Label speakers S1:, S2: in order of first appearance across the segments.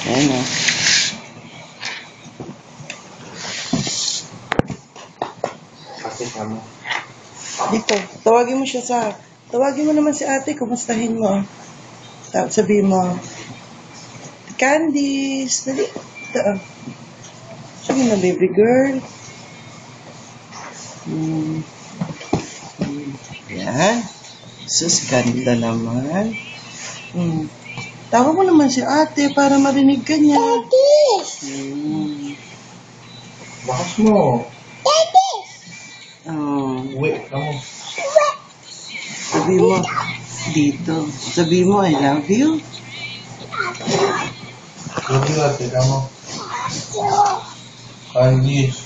S1: Ayan o. Dito, tawagin mo siya tawagin mo naman si ate, kumustahin mo. Sabihin mo, Candice, dali. Sige na, baby girl. Yan. Sus, ganda naman. Tawag mo naman si ate para marinig ka niya.
S2: Bakas mo.
S1: Wait, sabi mo, dito. Sabi mo, I love you.
S2: Love you, ate. Kamo. Candice.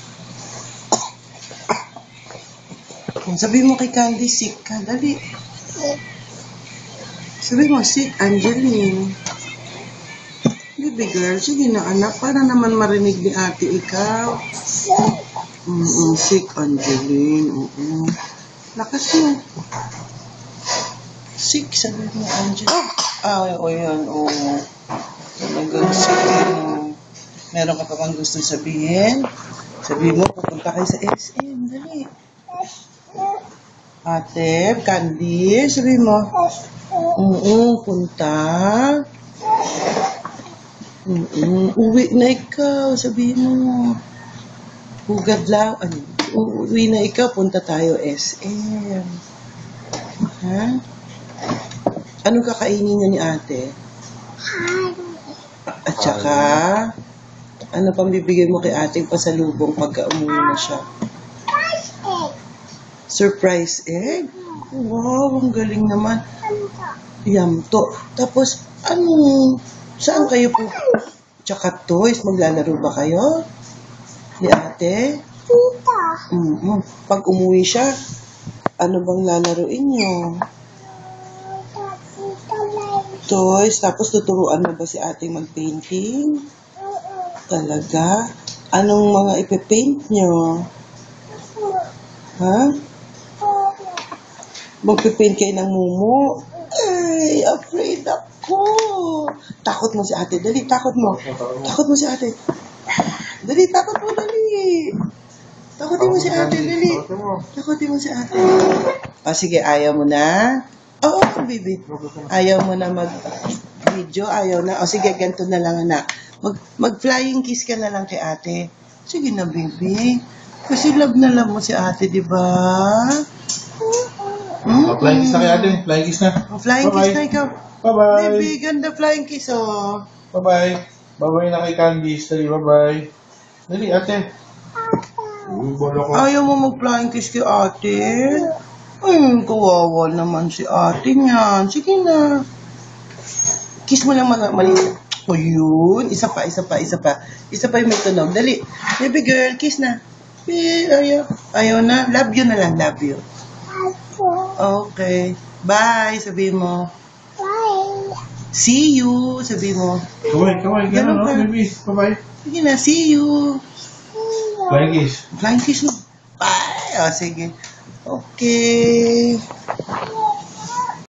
S1: Sabi mo kay Candy, sick ka. Dali. Sabi mo, sick, Angeline. Baby girl, sige na anak, para naman marinig ni ate ikaw. Sick, Angeline. Lakas mo. Sick, sabi mo, Angeline. Yan. Talagang sick. Meron ka pa bang gusto sabihin? Sabi mo, pupunta kayo sa SM. Dali. Ate, Candy, sabi mo. Punta. Uwi na ikaw, sabi mo. Hugad lang. Uwi na ikaw, punta tayo SM. Ha? Anong kakainin niya ni ate? At saka, ano pang bibigay mo kay ate pasalubong pagka umuwi na siya? Surprise egg? Wow, ang galing naman. Yamto. Tapos, saan kayo po? Tsaka toys, maglalaro ba kayo? Ni ate? Pag umuwi siya, ano bang lalaruin niyo? Toys, tapos tuturuan mo ba si ate mag-painting? Talaga? Anong mga ipe-paint niyo? Ha? Magpipaint kayo ng mumu? Ay, afraid ako. Takot mo si ate. Dali, takot mo. Takot mo si ate. Dali, takot mo, dali. Takotin mo si ate, dali. Takotin mo si ate. Sige, ayaw mo na? Oo, baby. Ayaw mo na mag-video? Ayaw na? Sige, ganito na lang, anak. Mag-flying kiss ka na lang kay ate. Sige na, baby. Kasi love na love mo si ate, di ba?
S2: Flying kiss na kay ate. Flying kiss na.
S1: Flying kiss na ikaw.
S2: Bye-bye.
S1: Baby, ganda flying kiss, oh.
S2: Bye-bye. Bye-bye na kay Candice. Dali, bye-bye. Dali, ate.
S1: Ayaw mo mag-flying kiss kay ate? Ay, kawawa naman si ate niyan. Sige na. Kiss mo lang maliit. O yun. Isa pa. Isa pa yung may tunog. Dali. Baby girl, kiss na. Ayaw na. Love you na lang. Love you. Okay. Bye. Sabi mo.
S3: Bye.
S1: See you. Sabi mo.
S2: Kaway. Ganun, no? Baby. Bye-bye.
S1: Sige na. See you.
S2: Flying kiss.
S1: Flying kiss mo. Bye. Sige. Okay.